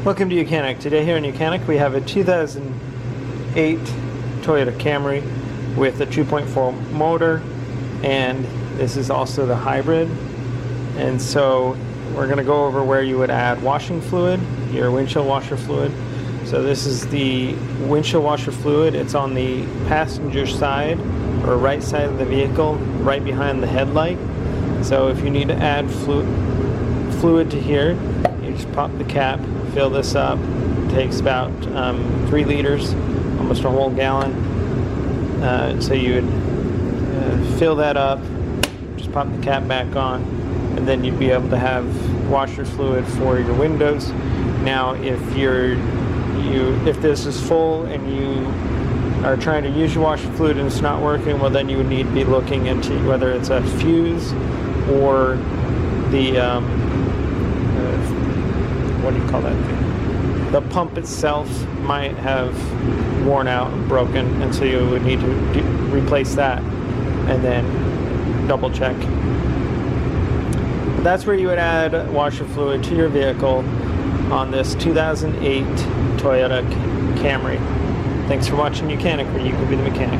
Welcome to YOUCANIC. Today here in YOUCANIC we have a 2008 Toyota Camry with a 2.4 motor, and this is also the hybrid. And so we're going to go over where you would add washing fluid, your windshield washer fluid. So this is the windshield washer fluid. It's on the passenger side or right side of the vehicle, right behind the headlight. So if you need to add fluid to here, you just pop the cap, fill this up. It takes about 3 liters, almost a whole gallon. So you would fill that up, just pop the cap back on, and then you'd be able to have washer fluid for your windows. Now if if this is full and you are trying to use your washer fluid and it's not working, well then you would need to be looking into whether it's a fuse or the what do you call that thing? The pump itself might have worn out and broken, and so you would need to replace that and then double check. But that's where you would add washer fluid to your vehicle on this 2008 Toyota Camry. Thanks for watching YOUCANIC, where you can be the mechanic.